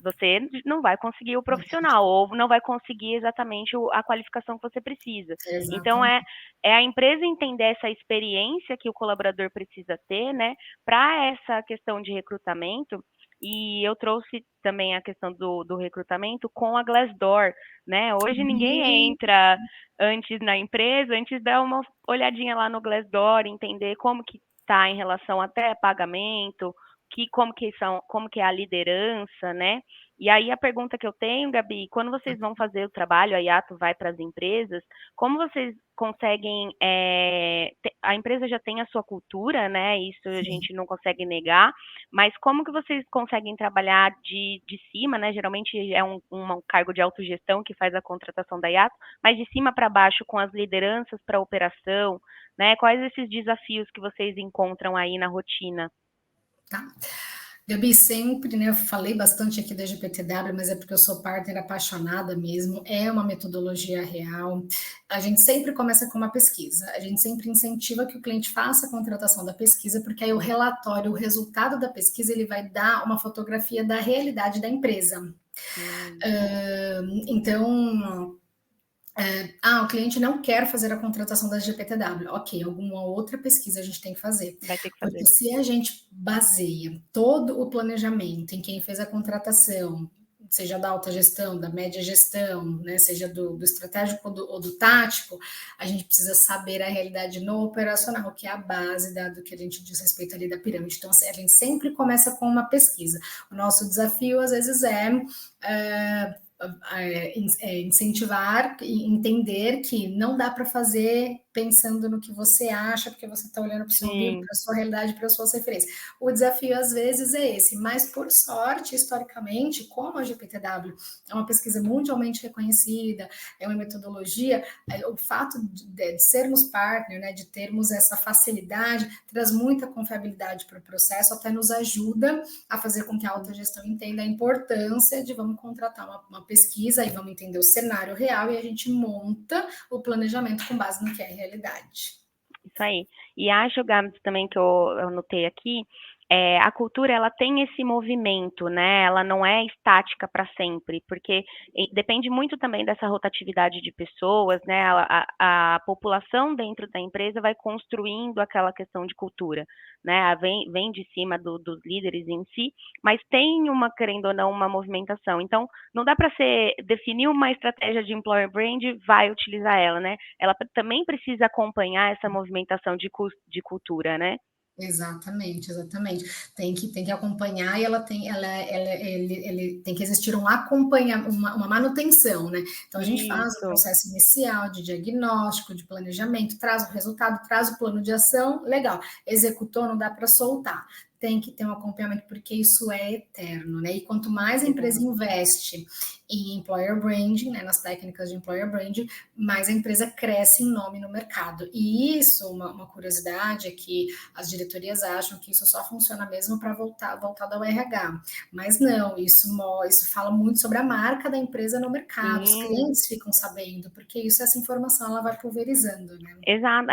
S1: você não vai conseguir o profissional, ou não vai conseguir exatamente a qualificação que você precisa. Então,
S2: Exatamente.
S1: é a empresa entender essa experiência que o colaborador precisa ter, né, para essa questão de recrutamento. E eu trouxe também a questão do recrutamento com a Glassdoor, né? Hoje ninguém entra antes na empresa, antes dá uma olhadinha lá no Glassdoor, entender como que está em relação até pagamento, como que é a liderança, né? E aí a pergunta que eu tenho, Gabi, quando vocês vão fazer o trabalho, a Yato vai para as empresas, como vocês conseguem, a empresa já tem a sua cultura, né? Isso a
S2: Sim.
S1: gente não consegue negar, mas como que vocês conseguem trabalhar de cima, né? Geralmente é um cargo de autogestão que faz a contratação da Yato, mas de cima para baixo com as lideranças para a operação, né? Quais esses desafios que vocês encontram aí na rotina?
S2: Tá. Gabi, sempre, né? Eu falei bastante aqui da GPTW, mas é porque eu sou partner apaixonada mesmo. É uma metodologia real. A gente sempre começa com uma pesquisa. A gente sempre incentiva que o cliente faça a contratação da pesquisa, porque aí o relatório, o resultado da pesquisa, ele vai dar uma fotografia da realidade da empresa.
S1: Hum,
S2: Então, o cliente não quer fazer a contratação da GPTW. Ok, alguma outra pesquisa a gente tem que fazer.
S1: vai ter que
S2: Porque
S1: fazer.
S2: se a gente baseia todo o planejamento em quem fez a contratação, seja da alta gestão, da média gestão, né, seja do estratégico ou do tático, a gente precisa saber a realidade no operacional, que é a base do que a gente diz respeito ali da pirâmide. Então, assim, a gente sempre começa com uma pesquisa. O nosso desafio, às vezes, é incentivar e entender que não dá para fazer pensando no que você acha, porque você está olhando para o seu umbigo,
S1: Sim,
S2: para a sua realidade, para as suas referências. O desafio, às vezes, é esse, mas por sorte, historicamente, como a GPTW é uma pesquisa mundialmente reconhecida, é uma metodologia, o fato de sermos partner, né, de termos essa facilidade, traz muita confiabilidade para o processo, até nos ajuda a fazer com que a alta gestão entenda a importância de vamos contratar uma pesquisa e vamos entender o cenário real e a gente monta o planejamento com base no que é a realidade.
S1: isso aí. E acho, Gabs, também que eu notei aqui, a cultura ela tem esse movimento, né? Ela não é estática para sempre, porque depende muito também dessa rotatividade de pessoas, né? A população dentro da empresa vai construindo aquela questão de cultura, né? Vem de cima dos líderes em si, mas tem uma, querendo ou não, uma movimentação. Então, não dá para ser definir uma estratégia de employer brand, vai utilizar ela, né? Ela também precisa acompanhar essa movimentação de cultura, né?
S2: Exatamente, exatamente. Tem que acompanhar e ele tem que existir um acompanhamento, uma manutenção, né? Então a gente faz o
S1: Isso.
S2: processo inicial de diagnóstico, de planejamento, traz o resultado, traz o plano de ação, legal. Executou, não dá para soltar. Tem que ter um acompanhamento, porque isso é eterno, né? E quanto mais a empresa
S1: Exatamente.
S2: investe em employer branding, né, nas técnicas de employer branding, mais a empresa cresce em nome no mercado. E isso, uma curiosidade é que as diretorias acham que isso só funciona mesmo para voltar ao RH. Mas não, isso fala muito sobre a marca da empresa no mercado. Os
S1: Sim,
S2: clientes ficam sabendo, porque essa informação ela vai pulverizando, né?
S1: exato.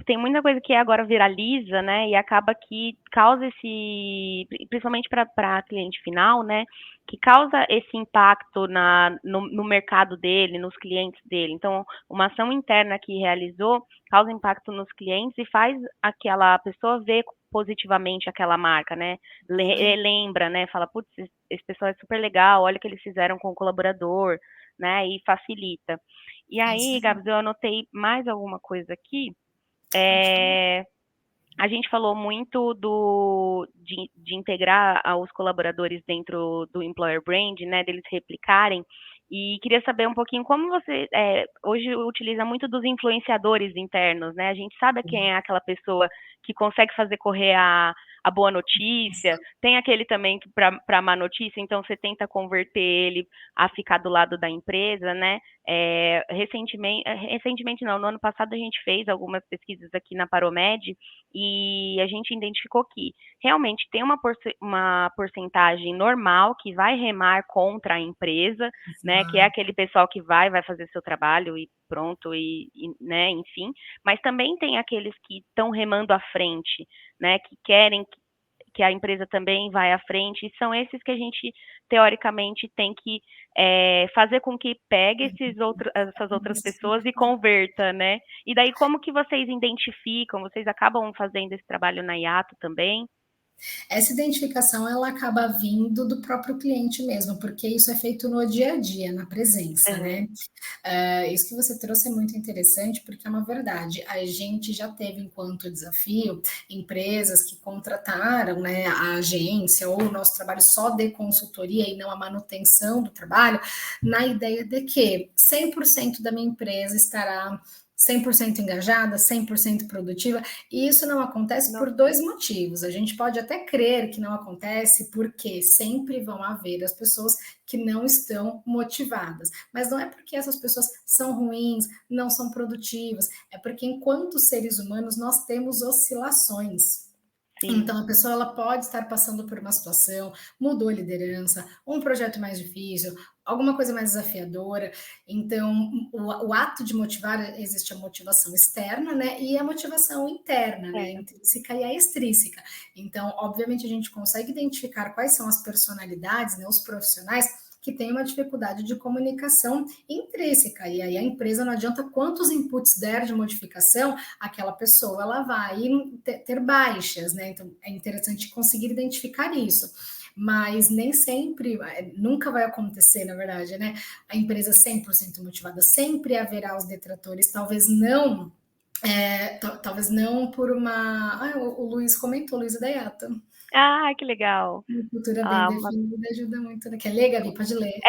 S1: Tem muita coisa que agora viraliza, né? E acaba que causa esse, principalmente para cliente final, né? Que causa esse impacto no mercado dele, nos clientes dele. Então, uma ação interna que realizou causa impacto nos clientes e faz aquela pessoa ver positivamente aquela marca, né? Lembra, né? Fala, putz, esse pessoal é super legal, olha o que eles fizeram com o colaborador, né? E facilita. E
S2: É isso
S1: aí,
S2: aí.
S1: Gabs, eu anotei mais alguma coisa aqui.
S2: Pode falar.
S1: É, a gente falou muito de integrar os colaboradores dentro do Employer Brand, né, deles replicarem, e queria saber um pouquinho como você hoje utiliza muito dos influenciadores internos, né? A gente sabe quem é aquela pessoa que consegue fazer correr a boa notícia, tem aquele também para má notícia, então você tenta converter ele a ficar do lado da empresa, né? Recentemente não, no ano passado a gente fez algumas pesquisas aqui na Paromed e a gente identificou que realmente tem uma porcentagem normal que vai remar contra a empresa, né, que é aquele pessoal que vai fazer seu trabalho e pronto, né, enfim, mas também tem aqueles que estão remando à frente, né, que que a empresa também vai à frente, e são esses que a gente, teoricamente, tem que fazer com que pegue essas outras pessoas e converta, né? E daí, como que vocês identificam? Vocês acabam fazendo esse trabalho na Yato também?
S2: Essa identificação ela acaba vindo do próprio cliente mesmo, porque isso é feito no dia a dia, na presença,
S1: Uhum.
S2: né? Isso que você trouxe é muito interessante, porque é uma verdade. A gente já teve, enquanto desafio, empresas que contrataram, né, a agência ou o nosso trabalho só de consultoria e não a manutenção do trabalho, na ideia de que 100% da minha empresa estará 100% engajada, 100% produtiva, e isso não acontece por
S1: Nossa.
S2: dois motivos. A gente pode até crer que não acontece, porque sempre vão haver as pessoas que não estão motivadas. Mas não é porque essas pessoas são ruins, não são produtivas, é porque enquanto seres humanos nós temos oscilações.
S1: Sim.
S2: Então, a pessoa ela pode estar passando por uma situação, mudou a liderança, um projeto mais difícil, alguma coisa mais desafiadora. Então, o ato de motivar, existe a motivação externa, né? E a motivação interna, né?
S1: É.
S2: Intrínseca e a extrínseca. Então, obviamente, a gente consegue identificar quais são as personalidades, né? Os profissionais que têm uma dificuldade de comunicação intrínseca. E aí a empresa não adianta quantos inputs der de modificação, aquela pessoa ela vai ter baixas, né? Então é interessante conseguir identificar isso. Mas nem sempre, nunca vai acontecer, na verdade, né? A empresa 100% motivada, sempre haverá os detratores, talvez não por uma. O Luiz comentou, Luiz Dayata.
S1: Ah, que legal.
S2: Uma cultura bem
S1: Ah,
S2: definida ajuda muito. Né? Quer ler, Gabi? Pode ler.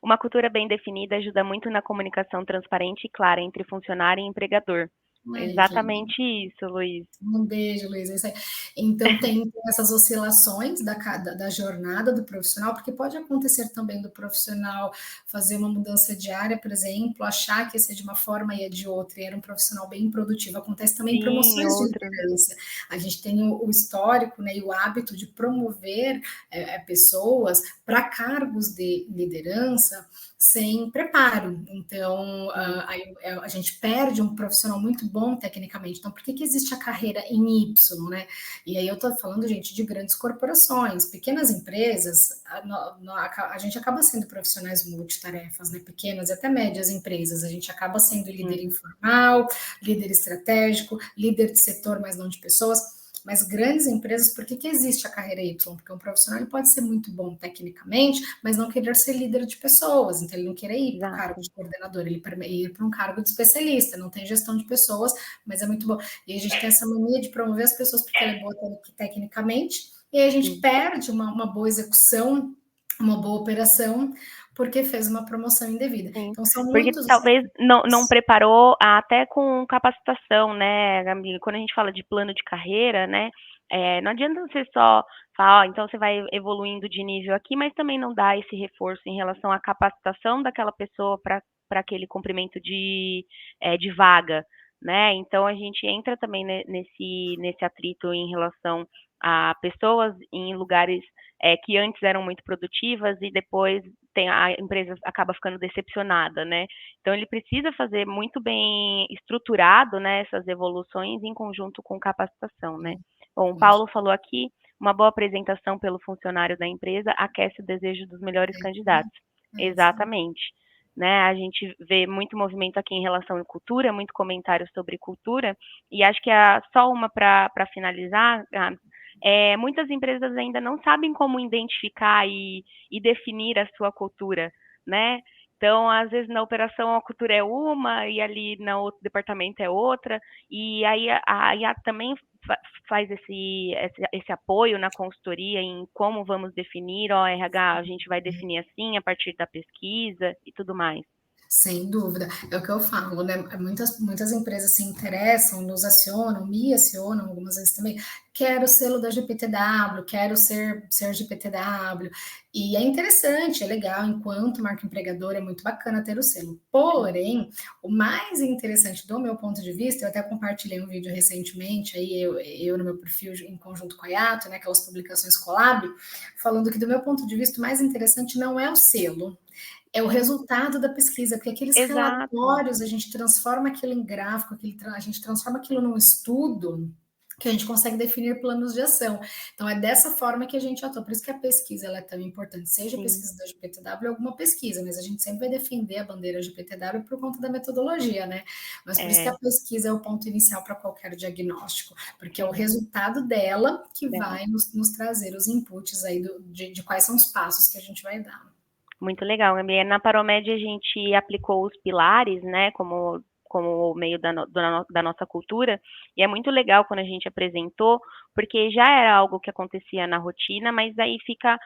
S1: uma cultura bem definida ajuda muito na comunicação transparente e clara entre funcionário e empregador.
S2: Ai, que legal.
S1: Exatamente isso, Luiz.
S2: Um beijo, Luiz. É isso aí. Então, tem essas oscilações da jornada do profissional, porque pode acontecer também do profissional fazer uma mudança diária, por exemplo, achar que ia ser de uma forma e é de outra, e era um profissional bem produtivo. Acontece também em
S1: Sim,
S2: promoções de
S1: outra.
S2: liderança. A gente tem o histórico, né, e o hábito de promover pessoas para cargos de liderança sem preparo. Então,
S1: Sim.
S2: a gente perde um profissional muito bom tecnicamente. Então, por que existe a carreira em Y, né? E aí eu estou falando, gente, de grandes corporações, pequenas empresas, a gente acaba sendo profissionais multitarefas, né? Pequenas e até médias empresas, a gente acaba sendo líder
S1: Uhum.
S2: informal, líder estratégico, líder de setor, mas não de pessoas. Mas grandes empresas, por que existe a carreira Y? Porque um profissional ele pode ser muito bom tecnicamente, mas não querer ser líder de pessoas, então ele não querer ir para o cargo
S1: Exato.
S2: de coordenador, ele ir para um cargo de especialista, não tem gestão de pessoas, mas é muito bom. E a gente tem essa mania de promover as pessoas porque ela é boa tecnicamente, e aí a gente
S1: Sim.
S2: perde uma boa execução, uma boa operação, porque fez uma promoção indevida.
S1: Sim,
S2: Então são
S1: porque
S2: muitos.
S1: talvez não preparou até com capacitação, né, amiga? Quando a gente fala de plano de carreira, né, não adianta você só falar, ó, então você vai evoluindo de nível aqui, mas também não dar esse reforço em relação à capacitação daquela pessoa para aquele cumprimento de vaga, né? Então a gente entra também nesse atrito em relação a pessoas em lugares que antes eram muito produtivas e depois a empresa acaba ficando decepcionada, né? Então ele precisa fazer muito bem estruturado, né, essas evoluções em conjunto com capacitação, né? Bom, o Paulo falou aqui, uma boa apresentação pelo funcionário da empresa aquece o desejo dos melhores candidatos. Exatamente. Né, a gente vê muito movimento aqui em relação à cultura, muito comentário sobre cultura, e acho que só uma para finalizar, muitas empresas ainda não sabem como identificar e definir a sua cultura, né? Então, às vezes na operação a cultura é uma e ali no outro departamento é outra, e aí a IA também faz esse apoio na consultoria em como vamos definir, ó, RH, a gente vai definir assim a partir da pesquisa e tudo mais.
S2: Sem dúvida, é o que eu falo, né? Muitas empresas se interessam, nos acionam, me acionam algumas vezes também. Quero o selo da GPTW, quero ser GPTW. E é interessante, é legal, enquanto marca empregadora, é muito bacana ter o selo. Porém, o mais interessante do meu ponto de vista, eu até compartilhei um vídeo recentemente, aí eu no meu perfil em conjunto com a Yato, né? Aquelas publicações collab, falando que do meu ponto de vista, o mais interessante não é o selo, é o resultado da pesquisa, porque aqueles
S1: Exato.
S2: relatórios, a gente transforma aquilo em gráfico, a gente transforma aquilo num estudo, que a gente consegue definir planos de ação. Então, é dessa forma que a gente atua. Por isso que a pesquisa ela é tão importante, seja a
S1: Sim,
S2: pesquisa da GPTW ou alguma pesquisa, mas a gente sempre vai defender a bandeira GPTW por conta da metodologia, né? Mas por isso que
S1: é,
S2: a pesquisa é o ponto inicial para qualquer diagnóstico, porque é o
S1: sim,
S2: resultado dela que
S1: dela.
S2: vai nos trazer os inputs aí de quais são os passos que a gente vai dar.
S1: Muito legal, Gabi. Na Paromed a gente aplicou os pilares, né, como meio da nossa cultura, e é muito legal quando a gente apresentou, porque já era algo que acontecia na rotina, mas aí fica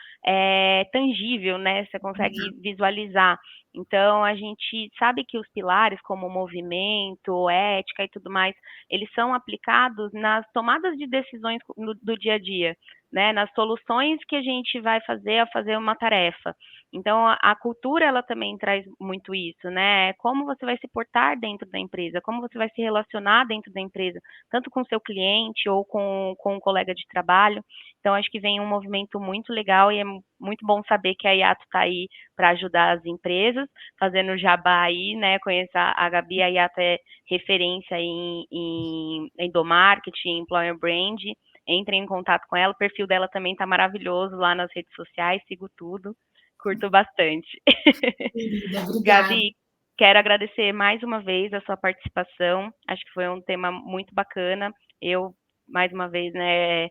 S1: tangível, né? Você consegue visualizar. Então a gente sabe que os pilares, como movimento, ética e tudo mais, eles são aplicados nas tomadas de decisões do dia a dia, né? Nas soluções que a gente vai fazer ao fazer uma tarefa. Então, a cultura, ela também traz muito isso, né? Como você vai se portar dentro da empresa, como você vai se relacionar dentro da empresa, tanto com o seu cliente ou com um colega de trabalho. Então, acho que vem um movimento muito legal e é muito bom saber que a Yato está aí para ajudar as empresas, fazendo jabá aí, né? Conhecer a Gabi, a Yato é referência em endomarketing, employer brand. Entrem em contato com ela, o perfil dela também está maravilhoso lá nas redes sociais, sigo tudo. Curto bastante.
S2: Querida, obrigada.
S1: Gabi, quero agradecer mais uma vez a sua participação. Acho que foi um tema muito bacana. Eu, mais uma vez, né,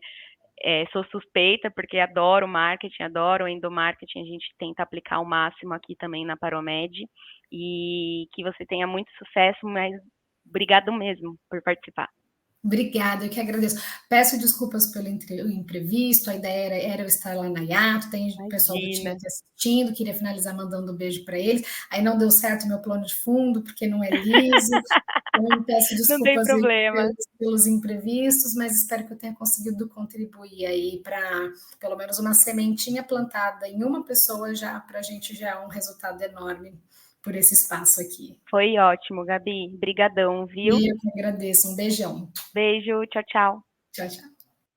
S1: sou suspeita porque adoro marketing, adoro endomarketing. A gente tenta aplicar o máximo aqui também na Paromed. E que você tenha muito sucesso, mas obrigado mesmo por participar.
S2: Obrigada, eu que agradeço. Peço desculpas pelo imprevisto, a ideia era eu estar lá na Yato, tem pessoal do time
S1: Imagina,
S2: aqui assistindo, queria finalizar mandando um beijo para eles, aí não deu certo o meu plano de fundo, porque não é liso, então peço
S1: não tem
S2: desculpas aí
S1: problema.
S2: pelos imprevistos, mas espero que eu tenha conseguido contribuir aí para pelo menos uma sementinha plantada em uma pessoa já, para a gente já é um resultado enorme por esse espaço aqui.
S1: Foi ótimo, Gabi. Brigadão, viu?
S2: E eu que agradeço, um beijão.
S1: Beijo, tchau, tchau.
S2: Tchau, tchau.